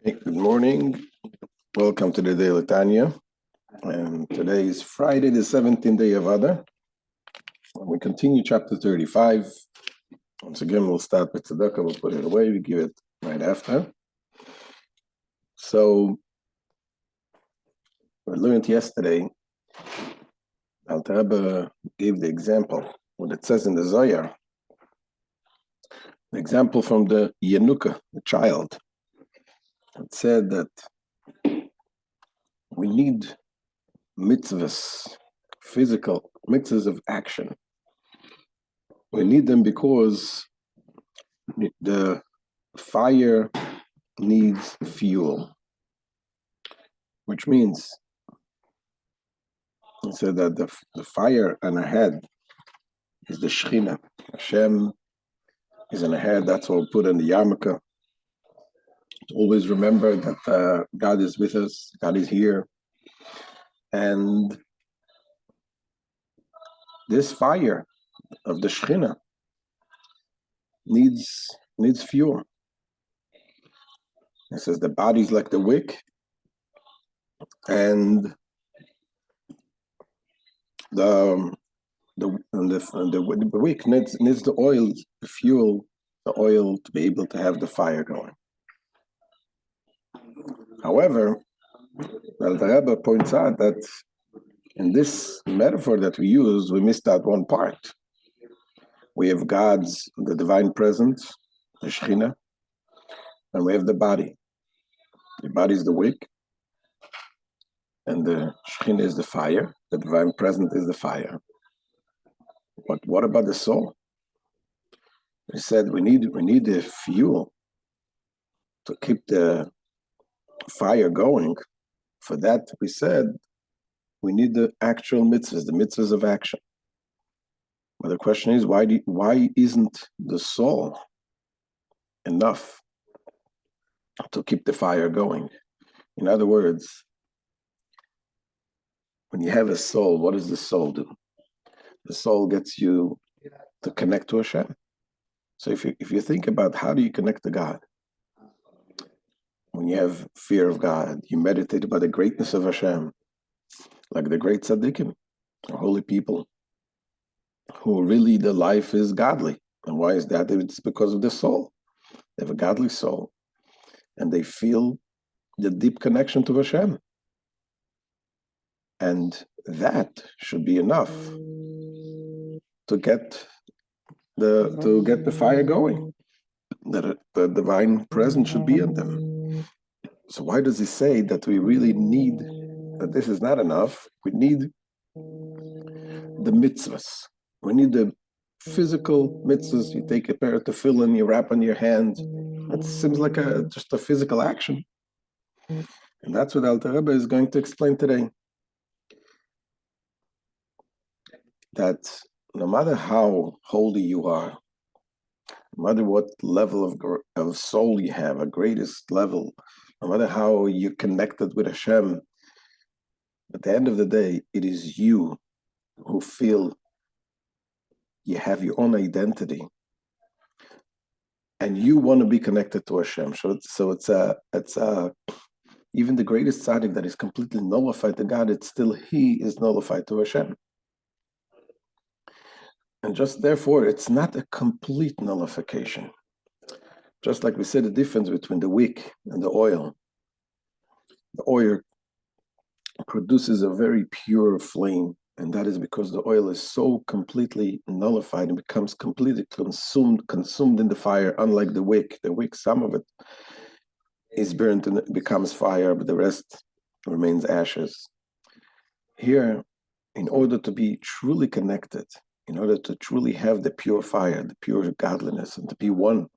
Good morning. Welcome to the Daily Tanya. And today is Friday, the 17th day of Adar. And we continue chapter 35. Once again, we'll start with tzedakah. We'll put it away. We give it right after. So, we learned yesterday, Alter Rebbe gave the example, what it says in the Zohar. The example from the Yenuka, the child. It said that we need mitzvahs, physical mitzvahs of action. We need them because the fire needs fuel, which means he said that the fire on our head is the Shechina. Hashem is in our head. That's what we put in the yarmulke. To always remember that God is with us, God is here. And this fire of the Shechina needs fuel. It says the body is like the wick, and the wick needs the oil, the fuel, the oil to be able to have the fire going. However, the Rebbe points out that in this metaphor that we use, we missed out one part. We have God's, the divine presence, the Shechina, and we have the body. The body is the wick, and the Shechina is the fire. The divine presence is the fire. But what about the soul? We said we need the fuel to keep the fire going. For that, we said we need the actual mitzvahs, the mitzvahs of action. But the question is, why isn't the soul enough to keep the fire going? In other words, when you have a soul, what does the soul do? The soul gets you to connect to Hashem. So if you think about how do you connect to God? When you have fear of God, you meditate about the greatness of Hashem, like the great tzaddikim, the holy people, who really the life is godly. And why is that? It's because of the soul. They have a godly soul, and they feel the deep connection to Hashem. And that should be enough to get the fire going. That the divine presence should be in them. So why does he say that we really need, that this is not enough? We need the mitzvahs. We need the physical mitzvahs. You take a pair of tefillin, you wrap on your hands. It seems like just a physical action. And that's what Alter Rebbe is going to explain today. That no matter how holy you are, no matter what level of soul you have, a greatest level, no matter how you're connected with Hashem, at the end of the day, it is you who feel you have your own identity, and you want to be connected to Hashem. So it's even the greatest tzaddik that is completely nullified to God, it's still he is nullified to Hashem. And just therefore, it's not a complete nullification. Just like we said, the difference between the wick and the oil. The oil produces a very pure flame, and that is because the oil is so completely nullified and becomes completely consumed in the fire, unlike the wick. The wick, some of it is burnt and it becomes fire, but the rest remains ashes. Here, in order to be truly connected, in order to truly have the pure fire, the pure godliness, and to be one,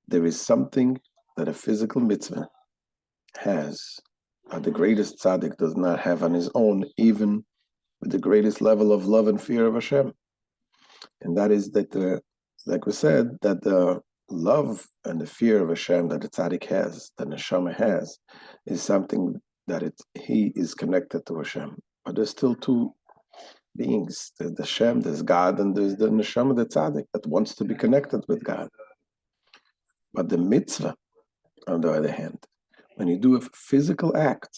there is something that a physical mitzvah has, but the greatest tzaddik does not have on his own, even with the greatest level of love and fear of Hashem. And that is that, like we said, that the love and the fear of Hashem that the tzaddik has, that the neshama has, is something that he is connected to Hashem. But there's still two beings. There's the Hashem, there's God, and there's the neshama, the tzaddik, that wants to be connected with God. But the mitzvah On the other hand, when you do a physical act,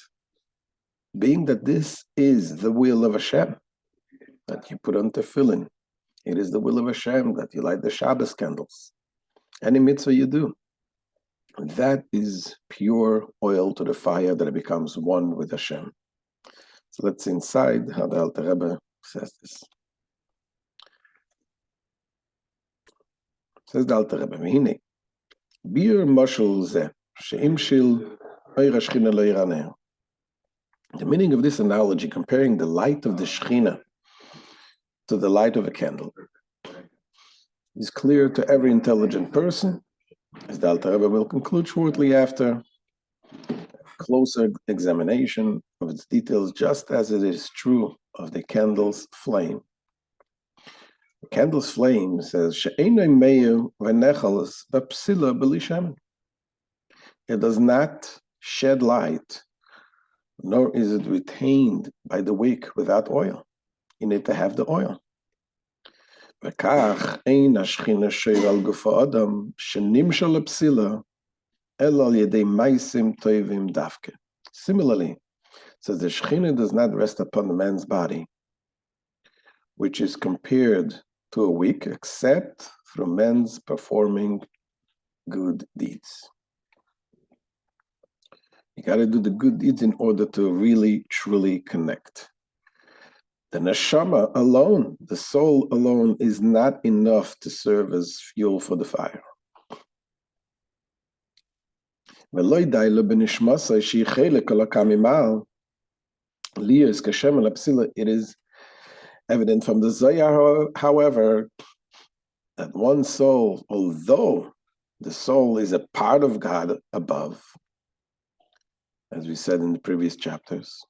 being that this is the will of Hashem, that you put on tefillin, it is the will of Hashem that you light the Shabbos candles. Any mitzvah you do, that is pure oil to the fire that it becomes one with Hashem. So let's see inside how the Alter Rebbe says this. Says the Alter Rebbe, "V'hinei, bir mashal zeh, she'im shil oir hashchina lo yiraneh." The meaning of this analogy, comparing the light of the Shechina to the light of a candle, is clear to every intelligent person, as the Alter Rebbe will conclude shortly after closer examination of its details, just as it is true of the candle's flame. The candle's flame says, "She'einoi meir v'nechalos b'psila b'li shemen." It does not shed light, nor is it retained by the wick without oil. You need to have the oil. וכך אין השכינה שיר על גוף האדם שנמשל לפסילה אלא על ידי מעשים טובים דווקא. Similarly, it says the Shechina does not rest upon the man's body, which is compared to a wick, except through men's performing good deeds. You got to do the good deeds in order to really, truly connect. The neshama alone, the soul alone, is not enough to serve as fuel for the fire. It is evident from the Zohar, however, that one soul, although the soul is a part of God above, as we said in the previous chapters,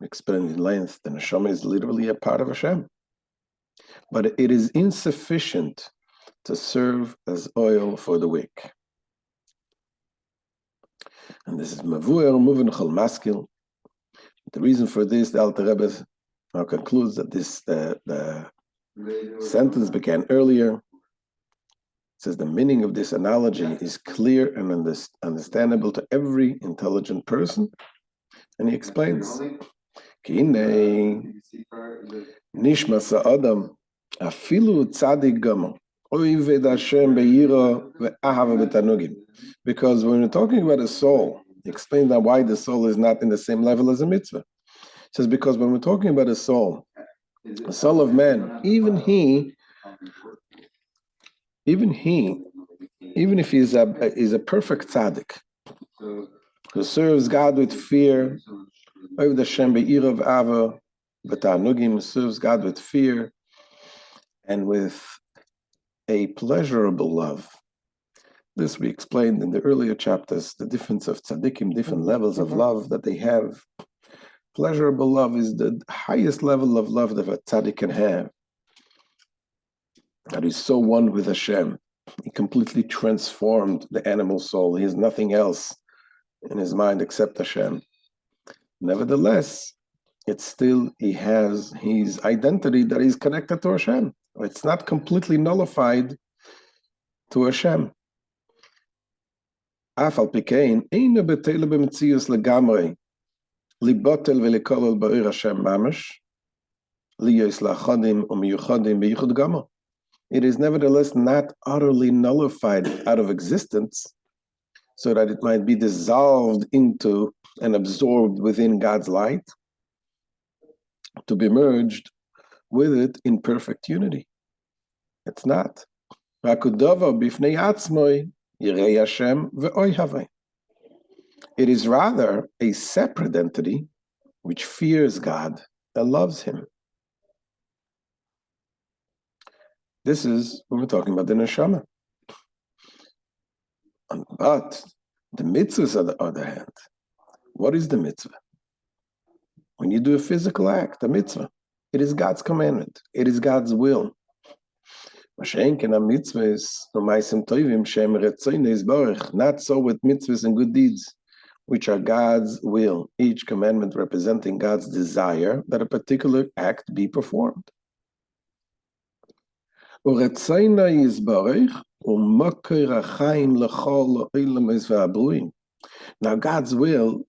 explained in length, the neshama is literally a part of Hashem. But it is insufficient to serve as oil for the wick. And this is Mavuer Muvin Chol Maskil. The reason for this, the Alter Rebbe now concludes that the sentence began earlier. It says the meaning of this analogy is clear and understandable to every intelligent person. And he explains, because when we're talking about a soul, he explained that why the soul is not in the same level as a mitzvah. He says because when we're talking about a soul of man, even if he's a perfect tzaddik who serves God with fear, serves God with fear and with a pleasurable love. This we explained in the earlier chapters, the difference of tzaddikim, different levels of love that they have. Pleasurable love is the highest level of love that a tzaddik can have. That is so one with Hashem. He completely transformed the animal soul. He has nothing else in his mind except Hashem. Nevertheless, it's still, he has his identity that is connected to Hashem. It's not completely nullified to Hashem. אף על פי כן, אינו בטל במציאות לגמרי, לבטל ולכולל בעיר השם ממש, להיות לאחדים ומיוחדים בייחוד גמו. It is nevertheless not utterly nullified out of existence, so that it might be dissolved into and absorbed within God's light, to be merged with it in perfect unity. It's not. It is rather a separate entity which fears God and loves Him. This is when we're talking about the neshama. But the mitzvahs, on the other hand, what is the mitzvah? When you do a physical act, a mitzvah, it is God's commandment. It is God's will. Not so with mitzvahs and good deeds, which are God's will, each commandment representing God's desire that a particular act be performed. ורציינה יזברך ומוקר החיים לכל העולמות והברואים. Now God's will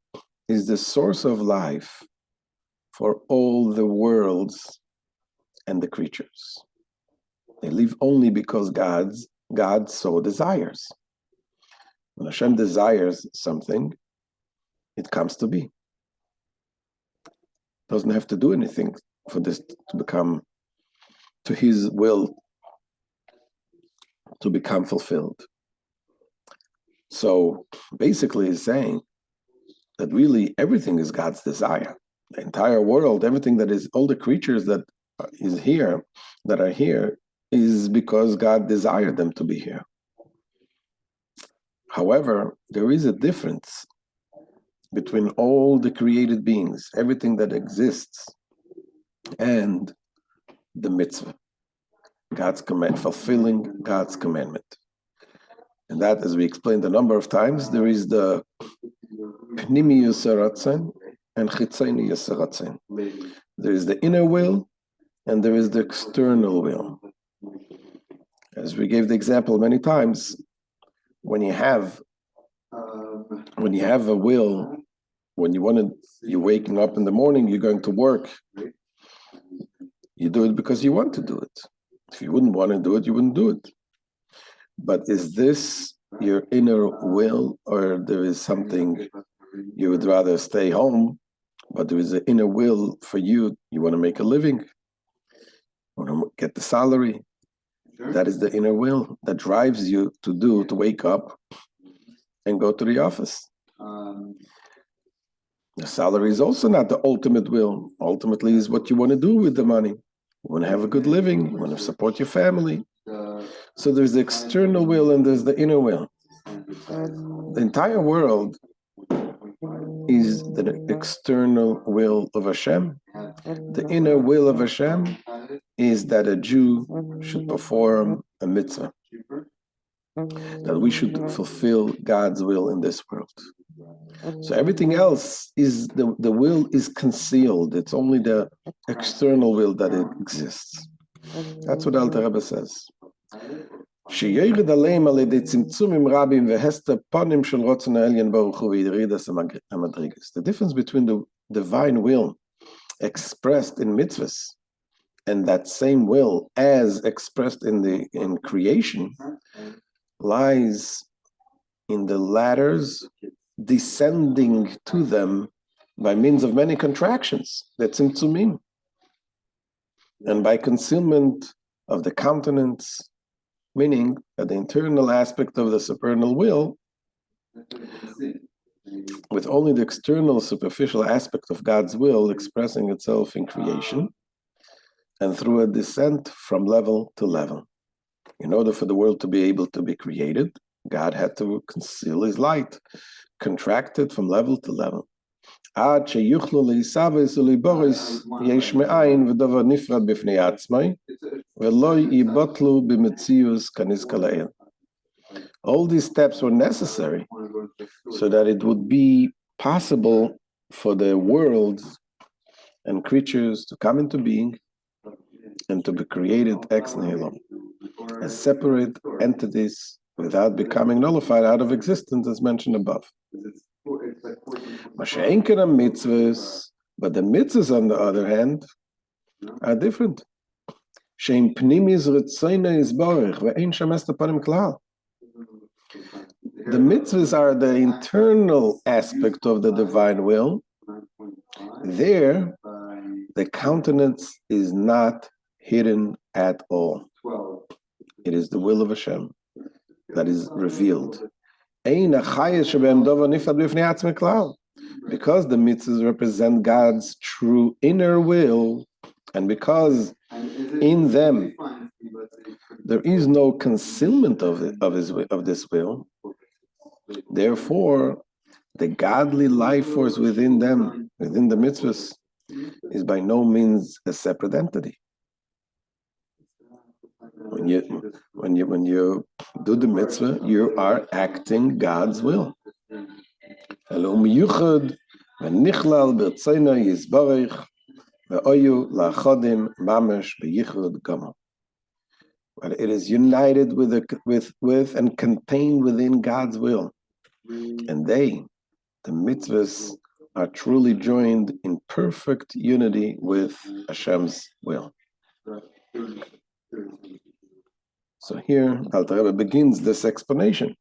is the source of life for all the worlds and the creatures. They live only because God so desires. When Hashem desires something, it comes to be. Doesn't have to do anything for this to become, to his will to become fulfilled. So basically he's saying that really everything is God's desire. The entire world, everything that is, all the creatures that are here, is because God desired them to be here. However, there is a difference between all the created beings, everything that exists, and the mitzvah, God's command, fulfilling God's commandment. And that, as we explained a number of times, there is the pnimiyus haratzon and chitzoniyus haratzon. There is the inner will and there is the external will. As we gave the example many times, when you have a will, when you're waking up in the morning, you're going to work, you do it because you want to do it. If you wouldn't want to do it, you wouldn't do it. But is this your inner will, or there is something you would rather stay home, but there is an inner will for you, you want to make a living, you want to get the salary? That is the inner will that drives you to wake up and go to the office. The salary is also not the ultimate will. Ultimately is what you want to do with the money. You want to have a good living, you want to support your family. So there's the external will and there's the inner will. The entire world is the external will of Hashem. The inner will of Hashem is that a Jew should perform a mitzvah, that we should fulfill God's will in this world. So everything else is, the will is concealed. It's only the external will that it exists. That's what Alter Rebbe says. The difference between the divine will expressed in mitzvahs and that same will as expressed in creation lies in the ladders descending to them by means of many contractions, that's tzimtzumim, and by concealment of the countenance, meaning that the internal aspect of the supernal will, with only the external superficial aspect of God's will expressing itself in creation, and through a descent from level to level. In order for the world to be able to be created, God had to conceal his light, contract it from level to level. Ad sheyuchlu leisavos uleiboros yesh me'ayin v'davar nifrad b'fnei atzmai v'lo yibotlu b'metzius kanizka la'el. All these steps were necessary so that it would be possible for the world and creatures to come into being and to be created ex nihilo, as separate entities without becoming nullified out of existence, as mentioned above. But the mitzvahs, on the other hand, are different. The mitzvahs are the internal aspect of the divine will. There, the countenance is not hidden at all. It is the will of Hashem that is revealed. Because the mitzvahs represent God's true inner will, and because in them there is no concealment of this will, therefore the godly life force within them, within the mitzvahs, is by no means a separate entity. When you do the mitzvah, you are acting God's will. but it is united with and contained within God's will. And they, the mitzvahs, are truly joined in perfect unity with Hashem's will. So here, Alter Rebbe begins this explanation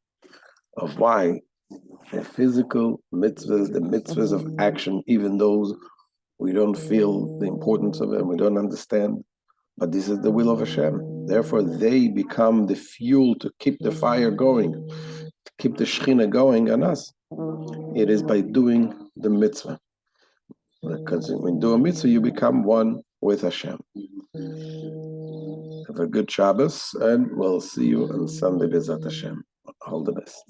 of why the physical mitzvahs, the mitzvahs of action, even those we don't feel the importance of it, we don't understand, but this is the will of Hashem. Therefore, they become the fuel to keep the fire going, to keep the Shekhinah going on us. It is by doing the mitzvah. Because when you do a mitzvah, you become one with Hashem. Have a good Shabbos, and we'll see you on Sunday, B'ezrat Hashem. All the best.